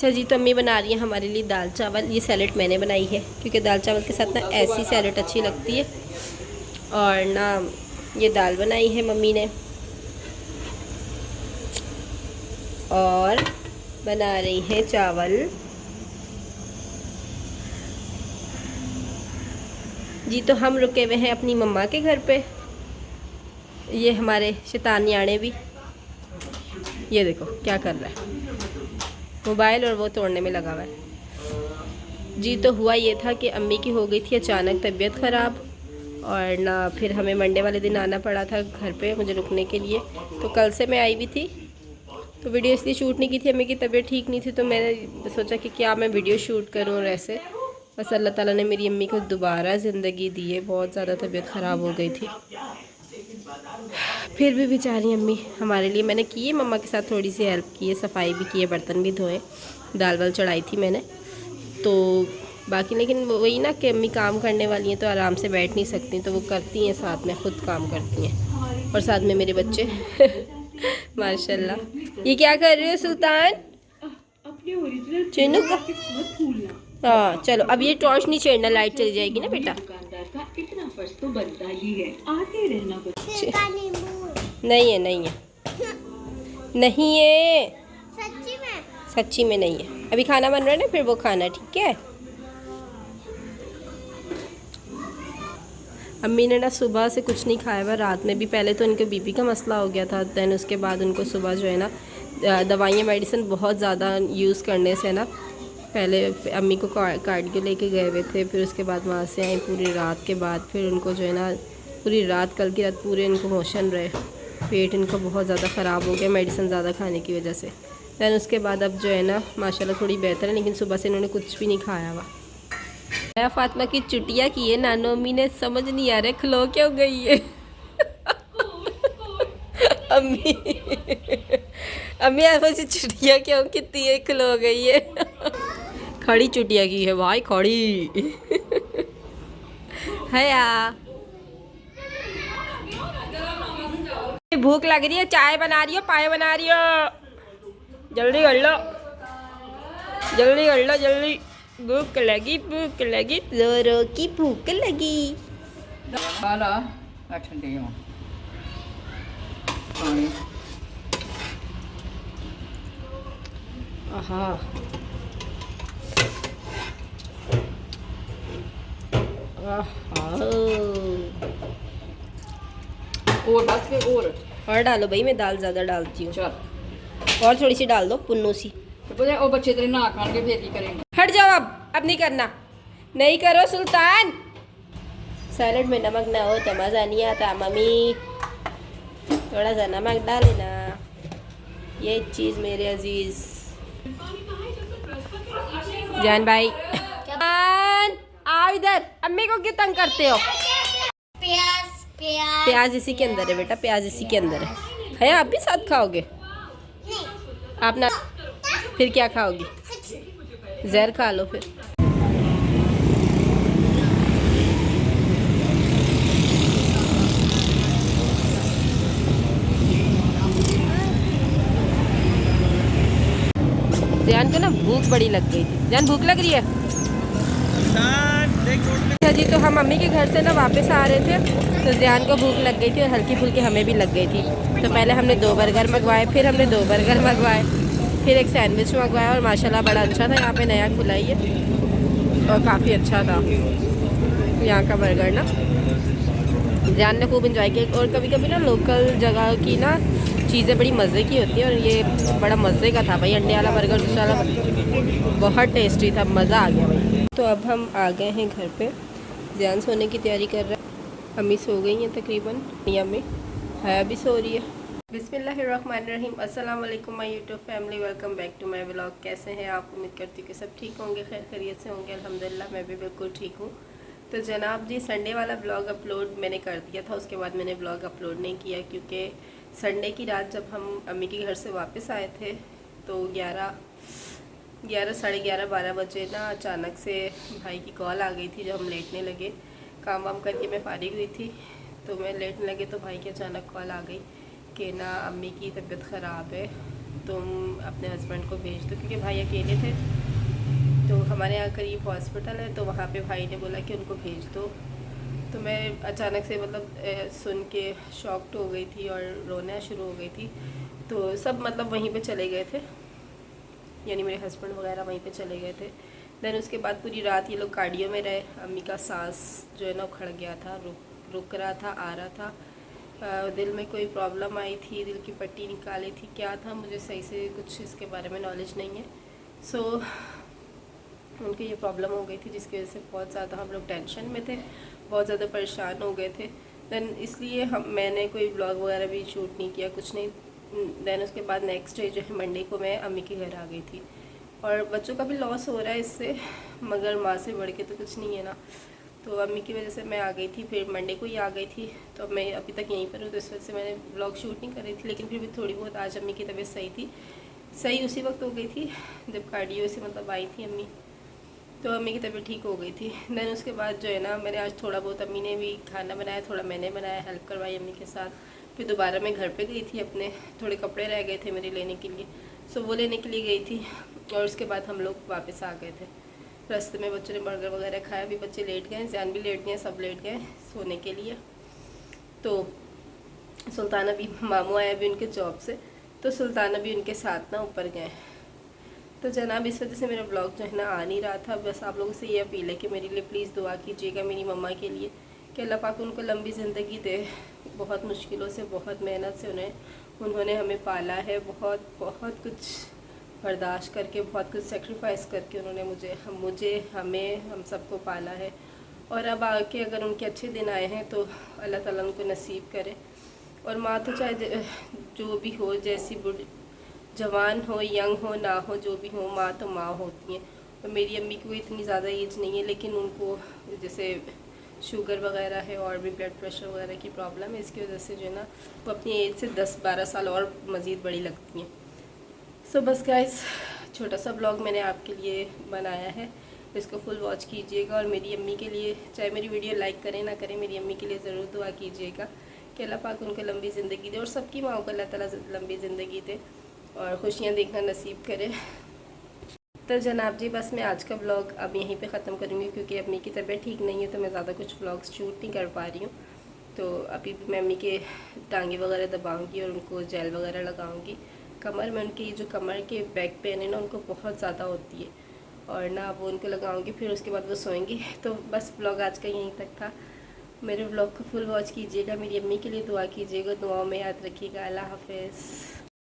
अच्छा जी, तो अम्मी बना रही है हमारे लिए दाल चावल। ये सैलेड मैंने बनाई है क्योंकि दाल चावल के साथ ना ऐसी सैलेड अच्छी लगती है। और ना ये दाल बनाई है मम्मी ने, और बना रही है चावल। जी, तो हम रुके हुए हैं अपनी मम्मा के घर पे। ये हमारे शैतान न्याणे भी, ये देखो क्या कर रहा है, मोबाइल और वो तोड़ने में लगा हुआ है। जी, तो हुआ ये था कि अम्मी की हो गई थी अचानक तबीयत ख़राब, और ना फिर हमें मंडे वाले दिन आना पड़ा था घर पे मुझे रुकने के लिए। तो कल से मैं आई भी थी, तो वीडियो इसलिए शूट नहीं की थी, अम्मी की तबीयत ठीक नहीं थी। तो मैंने सोचा कि क्या मैं वीडियो शूट करूँ, और ऐसे बस अल्लाह ताला ने मेरी अम्मी को दोबारा ज़िंदगी दी है। बहुत ज़्यादा तबीयत ख़राब हो गई थी, फिर भी बेचारी अम्मी हमारे लिए, मैंने की है मम्मा के साथ थोड़ी सी हेल्प की है, सफाई भी की है, बर्तन भी धोए, दाल वाल चढ़ाई थी मैंने तो बाकी। लेकिन वही ना कि अम्मी काम करने वाली हैं तो आराम से बैठ नहीं सकती, तो वो करती हैं साथ में, खुद काम करती हैं, और साथ में मेरे बच्चे माशाल्लाह। ये क्या कर रहे हो सुल्तान? चीनू का, हाँ चलो अब ये टॉर्च नहीं छेड़ना, लाइट चली जाएगी ना बेटा। नहीं है, नहीं है, नहीं है, सच्ची में नहीं है। अभी खाना बन रहा है ना, फिर वो खाना, ठीक है। अम्मी ने ना सुबह से कुछ नहीं खाया हुआ, रात में भी। पहले तो उनके बीपी का मसला हो गया था, दैन उसके बाद उनको सुबह जो है ना दवाइयाँ मेडिसिन बहुत ज़्यादा यूज़ करने से ना, पहले अम्मी को कार्डियो लेके गए हुए थे, फिर उसके बाद वहाँ से आई पूरी रात के बाद, फिर उनको जो है ना पूरी रात, कल की रात पूरे इनको मोशन रहे, पेट इनका बहुत ज़्यादा ख़राब हो गया मेडिसिन ज़्यादा खाने की वजह से। दैन उसके बाद अब जो है ना माशाल्लाह थोड़ी बेहतर है, लेकिन सुबह से इन्होंने कुछ भी नहीं खाया हुआ। फातिमा की चुटिया की है, नानो अम्मी ने समझ नहीं आ रहा खलो क्यों गई है अम्मी अम्मी ऐसी चुटिया क्यों कितनी है, खलो गई है खड़ी चुटिया की है भाई, खड़ी है यार। भूख लग रही है, चाय बना रही हो, पाए बना रही हो, जल्दी कर लो, जल्दी कर लो, जल्दी। भूख लगी, भूख लगी, जोरों की भूख लगी। आहा, और बस के और डालो भाई, मैं दाल ज़्यादा डालती हूँ, और थोड़ी सी डाल दो पुन्नू सी। ओ बच्चे तेरे ना खाएंगे फिर की करेंगे। हट जाओ, अब नहीं करना, नहीं करो सुल्तान। सैलेड में नमक ना हो तो मज़ा नहीं आता मम्मी, थोड़ा सा नमक डालेना, ये चीज़ मेरे अजीज़। जान भाई, जान आओ इधर, अम्मी को क्यों तंग करते हो? प्याज इसी के अंदर है बेटा, प्याज इसी के अंदर है। आप भी साथ खाओगे? आप ना, फिर क्या खाओगी? जहर खा लो फिर। जान को ना भूख बड़ी लग गई थी। जान भूख लग रही है? अच्छा जी, तो हम मम्मी के घर से ना वापस आ रहे थे, तो जान को भूख लग गई थी और हल्की फुल्की हमें भी लग गई थी। तो पहले हमने 2 बर्गर मंगवाए, फिर हमने 2 बर्गर मंगवाए, फिर एक सैंडविच मंगवाया, और माशाल्लाह बड़ा अच्छा था। यहाँ पे नया खुला ही है और काफ़ी अच्छा था यहाँ का बर्गर ना। जान ने खूब इंजॉय किया, और कभी कभी ना लोकल जगह की ना चीज़ें बड़ी मज़े की होती हैं, और ये बड़ा मज़े का था भाई। अंडे वाला बर्गर दूसरा बहुत टेस्टी था, मज़ा आ गया भाई। तो अब हम आ गए हैं घर पे, जान सोने की तैयारी कर रहा है, अम्मी सो गई हैं तकरीबन, या में हया भी सो रही है। बिस्मिल्लाहिर्रहमानिर्रहीम, अस्सलाम वालेकुम my YouTube family, welcome back to my vlog. कैसे हैं आप? उम्मीद करती हूँ कि सब ठीक होंगे, खैर खैरियत से होंगे। अल्हम्दुलिल्लाह मैं भी बिल्कुल ठीक हूँ। तो जनाब जी, संडे वाला ब्लॉग अपलोड मैंने कर दिया था, उसके बाद मैंने ब्लॉग अपलोड नहीं किया, क्योंकि संडे की रात जब हम अम्मी के घर से वापस आए थे तो 11 साढ़े 11 12 बजे ना अचानक से भाई की कॉल आ गई थी। जब हम लेटने लगे, काम वाम करके मैं फारिग हुई थी, तो मैं लेटने लगे तो भाई की अचानक कॉल आ गई कि ना अम्मी की तबीयत ख़राब है, तुम अपने हस्बैंड को भेज दो, क्योंकि भाई अकेले थे। तो हमारे यहाँ करीब हॉस्पिटल है, तो वहाँ पे भाई ने बोला कि उनको भेज दो। तो मैं अचानक से मतलब सुन के शॉक्ड हो गई थी और रोना शुरू हो गई थी। तो सब मतलब वहीं पे चले गए थे, यानी मेरे हस्बैंड वगैरह वहीं पे चले गए थे। देन उसके बाद पूरी रात ये लोग कार्डियो में रहे। अम्मी का सांस जो है ना उखड़ गया था, रुक रहा था, आ रहा था। दिल में कोई प्रॉब्लम आई थी, दिल की पट्टी निकाली थी, क्या था मुझे सही से कुछ इसके बारे में नॉलेज नहीं है। सो उनको ये प्रॉब्लम हो गई थी, जिसकी वजह से बहुत ज़्यादा हम लोग टेंशन में थे, बहुत ज़्यादा परेशान हो गए थे। देन इसलिए मैंने कोई ब्लॉग वगैरह भी शूट नहीं किया, कुछ नहीं। देन उसके बाद नेक्स्ट डे जो है मंडे को मैं अम्मी के घर आ गई थी। और बच्चों का भी लॉस हो रहा है इससे, मगर माँ से बढ़ के तो कुछ नहीं है ना। तो अम्मी की वजह से मैं आ गई थी, फिर मंडे को ही आ गई थी। तो अब मैं अभी तक यहीं पर हूँ, तो इस वजह से मैंने ब्लॉग शूट नहीं कर रही थी। लेकिन फिर भी थोड़ी बहुत आज अम्मी की तबीयत सही थी, सही उसी वक्त हो गई थी जब कार्डियो से मतलब आई थी अम्मी। तो अम्मी की तबीयत ठीक हो गई थी। देन उसके बाद जो है ना मैंने आज थोड़ा बहुत, अम्मी ने भी खाना बनाया, थोड़ा मैंने बनाया, हेल्प करवाई अम्मी के साथ। फिर दोबारा मैं घर पे गई थी अपने, थोड़े कपड़े रह गए थे मेरे लेने के लिए, सो वो लेने के लिए गई थी। और उसके बाद हम लोग वापस आ गए थे। रास्ते में बच्चों ने बर्गर वगैरह खाया, अभी बच्चे लेट गए, जैन भी लेट गए, सब लेट गए सोने के लिए। तो सुल्ताना भी, मामू आया भी उनके जॉब से, तो सुल्ताना भी उनके साथ ना ऊपर गए। तो जनाब इस वजह से मेरा ब्लॉग जो है ना आ नहीं रहा था। बस आप लोगों से ये अपील है कि मेरे लिए प्लीज़ दुआ कीजिएगा, मेरी मम्मा के लिए, कि अल्लाह पाक उनको लंबी ज़िंदगी दे। बहुत मुश्किलों से, बहुत मेहनत से उन्होंने हमें पाला है, बहुत बहुत कुछ बर्दाश्त करके, बहुत कुछ सेक्रीफाइस करके उन्होंने हमें हम सबको पाला है। और अब आके अगर उनके अच्छे दिन आए हैं तो अल्लाह ताला उनको नसीब करे। और माँ तो चाहे जो भी हो, जैसी जवान हो, यंग हो, ना हो, जो भी हो, माँ तो माँ होती हैं। और मेरी अम्मी को इतनी ज़्यादा एज नहीं है, लेकिन उनको जैसे शुगर वगैरह है और भी ब्लड प्रेशर वगैरह की प्रॉब्लम है, इसकी वजह से जो है ना वो अपनी एज से 10-12 साल और मज़ीद बड़ी लगती हैं। सो बस गाइस, छोटा सा ब्लॉग मैंने आपके लिए बनाया है, इसको फुल वॉच कीजिएगा। और मेरी अम्मी के लिए, चाहे मेरी वीडियो लाइक करें ना करें, मेरी अम्मी के लिए ज़रूर दुआ कीजिएगा कि अल्लाह पाक उनको लंबी ज़िंदगी दे, और सबकी माँओं को अल्लाह ताला लंबी ज़िंदगी दे और खुशियाँ देखना नसीब करे। तो जनाब जी, बस मैं आज का ब्लॉग अब यहीं पे ख़त्म करूँगी, क्योंकि अम्मी की तबीयत ठीक नहीं है, तो मैं ज़्यादा कुछ ब्लॉग्स शूट नहीं कर पा रही हूँ। तो अभी भी मैं अम्मी के टांगे वगैरह दबाऊँगी और उनको जेल वगैरह लगाऊँगी। कमर में उनकी जो कमर के बैक पेन है ना, उनको बहुत ज़्यादा होती है, और ना वो उनको लगाऊँगी, फिर उसके बाद वो सोएंगी। तो बस ब्लॉग आज का यहीं तक था। मेरे ब्लॉग को फुल वॉच कीजिएगा, मेरी अम्मी के लिए दुआ कीजिएगा, दुआओं में याद रखिएगा। अल्लाह हाफ़िज़।